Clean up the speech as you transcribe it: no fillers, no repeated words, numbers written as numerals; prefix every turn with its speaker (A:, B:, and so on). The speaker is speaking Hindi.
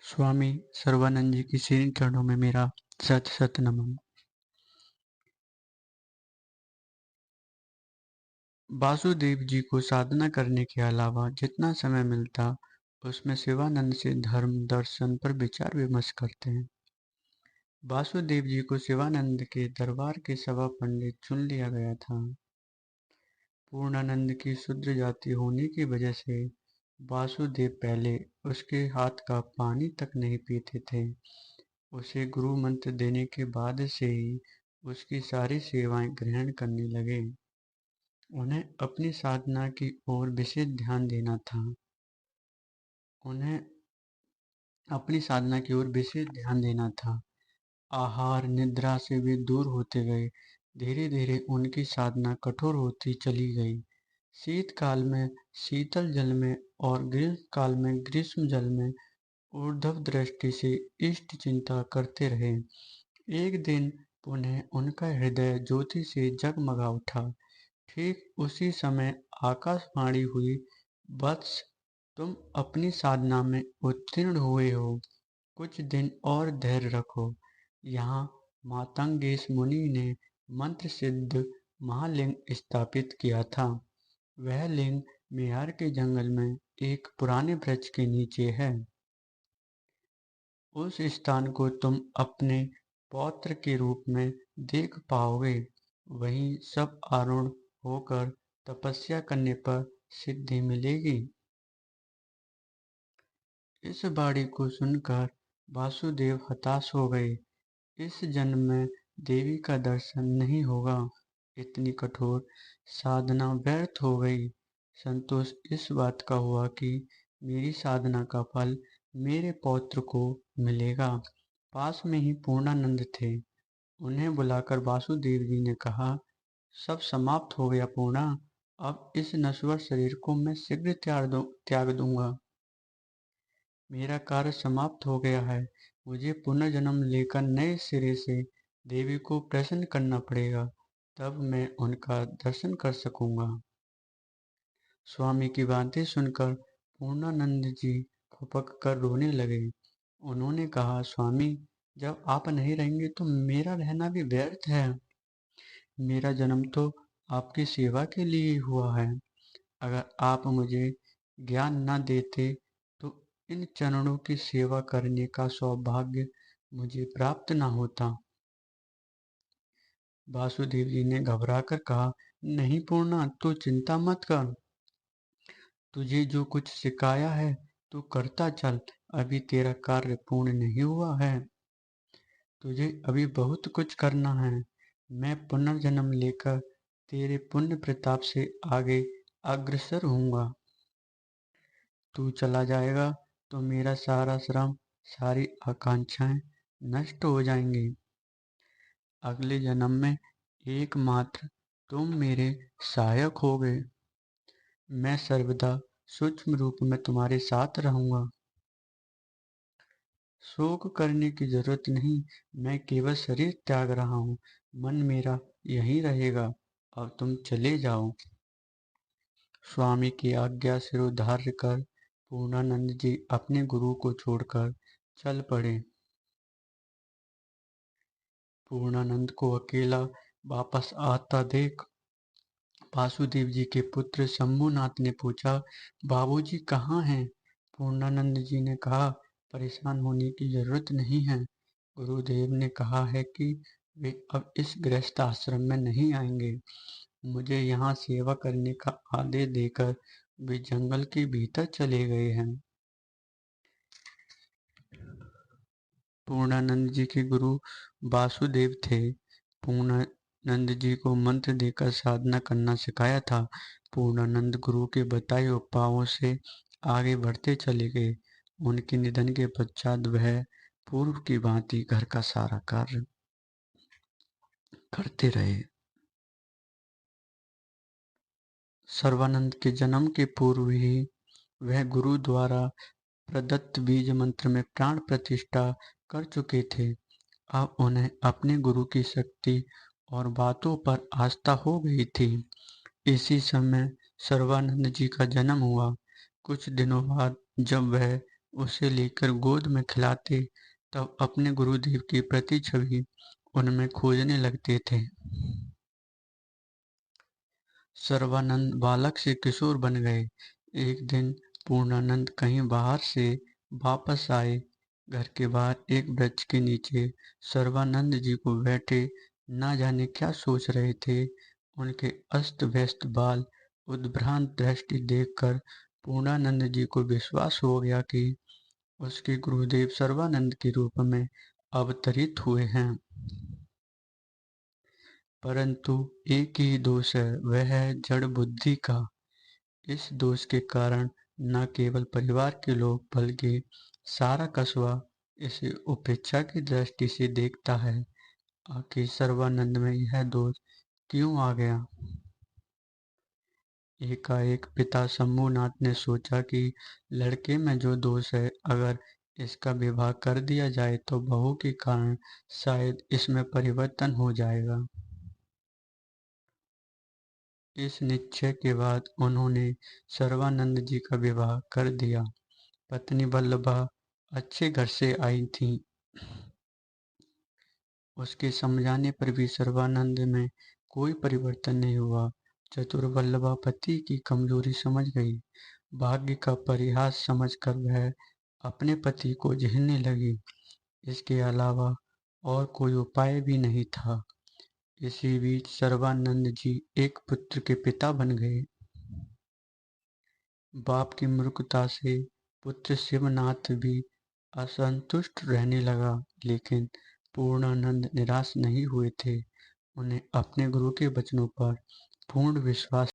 A: स्वामी सर्वानंद जी की श्री चरणों में मेरा सत सत नमन। वासुदेव जी को साधना करने के अलावा जितना समय मिलता उसमें शिवानंद से धर्म दर्शन पर विचार विमर्श करते हैं। वासुदेव जी को शिवानंद के दरबार के सभा पंडित चुन लिया गया था। पूर्णानंद की शूद्र जाति होने की वजह से वासुदेव पहले उसके हाथ का पानी तक नहीं पीते थे। उसे गुरु मंत्र देने के बाद से ही उसकी सारी सेवाएं ग्रहण करने लगे। उन्हें अपनी साधना की ओर विशेष ध्यान देना था। उन्हें अपनी साधना की ओर विशेष ध्यान देना था। आहार निद्रा से वे दूर होते गए। धीरे धीरे उनकी साधना कठोर होती चली गई। शीतकाल में शीतल जल में और ग्रीष्म काल में ग्रीष्म जल में ऊर्ध्व दृष्टि से इष्ट चिंता करते रहे। एक दिन पुनः उनका हृदय ज्योति से जगमगा उठा। ठीक उसी समय आकाशवाणी हुई, वत्स, तुम अपनी साधना में उत्तीर्ण हुए हो। कुछ दिन और धैर्य रखो। यहाँ मातंगेश मुनि ने मंत्र सिद्ध महालिंग स्थापित किया था। वह लिंग मेवाड़ के जंगल में एक पुराने वृक्ष के नीचे है। उस स्थान को तुम अपने पौत्र के रूप में देख पाओगे। वहीं सब आरूढ़ होकर तपस्या करने पर सिद्धि मिलेगी। इस बाणी को सुनकर वासुदेव हताश हो गए। इस जन्म में देवी का दर्शन नहीं होगा। इतनी कठोर साधना व्यर्थ हो गई। संतोष इस बात का हुआ कि मेरी साधना का फल मेरे पौत्र को मिलेगा। पास में ही पूर्णानंद थे। उन्हें बुलाकर वासुदेव जी ने कहा, सब समाप्त हो गया पूर्णा। अब इस नश्वर शरीर को मैं शीघ्र त्याग दूंगा। मेरा कार्य समाप्त हो गया है। मुझे पुनर्जन्म लेकर नए सिरे से देवी को प्रसन्न करना पड़ेगा, तब मैं उनका दर्शन कर सकूंगा। स्वामी की बातें सुनकर पूर्णानंद जी फुपक कर रोने लगे। उन्होंने कहा, स्वामी, जब आप नहीं रहेंगे तो मेरा रहना भी व्यर्थ है। मेरा जन्म तो आपकी सेवा के लिए हुआ है। अगर आप मुझे ज्ञान न देते तो इन चरणों की सेवा करने का सौभाग्य मुझे प्राप्त न होता। वासुदेव जी ने घबराकर कहा, नहीं पूर्णा, तू चिंता मत कर। तुझे जो कुछ सिखाया है तू करता चल। अभी तेरा कार्य पूर्ण नहीं हुआ है। तुझे अभी बहुत कुछ करना है। मैं पुनर्जन्म लेकर तेरे पुण्य प्रताप से आगे अग्रसर होऊंगा। तू चला जाएगा तो मेरा सारा श्रम, सारी आकांक्षाएं नष्ट हो जाएंगी। अगले जन्म में एकमात्र तुम मेरे सहायक होगे। मैं सर्वदा सूक्ष्म रूप में तुम्हारे साथ रहूंगा। शोक करने की जरूरत नहीं। मैं केवल शरीर त्याग रहा हूँ। मन मेरा यहीं रहेगा। अब तुम चले जाओ। स्वामी की आज्ञा सिरोधार्य कर पूर्णानंद जी अपने गुरु को छोड़कर चल पड़े। पूर्णानंद को अकेला वापस आता देख वासुदेव जी के पुत्र शंभुनाथ ने पूछा, बाबूजी कहाँ हैं? पूर्णानंद जी ने कहा, परेशान होने की जरूरत नहीं है। गुरुदेव ने कहा है कि वे अब इस गृहस्थ आश्रम में नहीं आएंगे। मुझे यहाँ सेवा करने का आदेश देकर वे जंगल के भीतर चले गए हैं। पूर्णानंद जी के गुरु वासुदेव थे। पूर्णानंद जी को मंत्र देकर साधना करना सिखाया था। पूर्णानंद गुरु के बताए उपायों से आगे बढ़ते चले गए। उनके निधन के पश्चात वह पूर्व की भांति घर का सारा कार्य करते रहे। सर्वानंद के जन्म के पूर्व ही वह गुरु द्वारा प्रदत्त बीज मंत्र में प्राण प्रतिष्ठा कर चुके थे। अब उन्हें अपने गुरु की शक्ति और बातों पर आस्था हो गई थी। इसी समय सर्वानंद जी का जन्म हुआ। कुछ दिनों बाद जब वह उसे लेकर गोद में खिलाते, तब अपने गुरुदेव की प्रति छवि उनमें खोजने लगते थे। सर्वानंद बालक से किशोर बन गए। एक दिन पूर्णानंद कहीं बाहर से वापस आए। घर के बाहर एक वृक्ष के नीचे सर्वानंद जी को बैठे ना जाने क्या सोच रहे थे। उनके अस्त व्यस्त बाल, उद्भ्रांत दृष्टि देखकर पूर्णानंद जी को विश्वास हो गया कि उसके गुरुदेव सर्वानंद के रूप में अवतरित हुए हैं। परंतु एक ही दोष है, वह है जड़ बुद्धि का। इस दोष के कारण न केवल परिवार के लोग बल्कि सारा कस्बा इसे उपेक्षा की दृष्टि से देखता है। आखिर सर्वानंद में यह दोष क्यों आ गया? एकाएक पिता शंभूनाथ ने सोचा कि लड़के में जो दोष है, अगर इसका विवाह कर दिया जाए तो बहू के कारण शायद इसमें परिवर्तन हो जाएगा। इस निश्चय के बाद उन्होंने सर्वानंद जी का विवाह कर दिया। पत्नी वल्लभा अच्छे घर से आई थी। उसके समझाने पर भी सर्वानंद में कोई परिवर्तन नहीं हुआ। चतुर वल्लभा पति की कमजोरी समझ गई। भाग्य का परिहास समझकर वह अपने पति को झेलने लगी। इसके अलावा और कोई उपाय भी नहीं था। इसी बीच सर्वानंद जी एक पुत्र के पिता बन गए। बाप की मूर्खता से पुत्र शिवनाथ भी असंतुष्ट रहने लगा, लेकिन पूर्णानंद निराश नहीं हुए थे। उन्हें अपने गुरु के वचनों पर पूर्ण विश्वास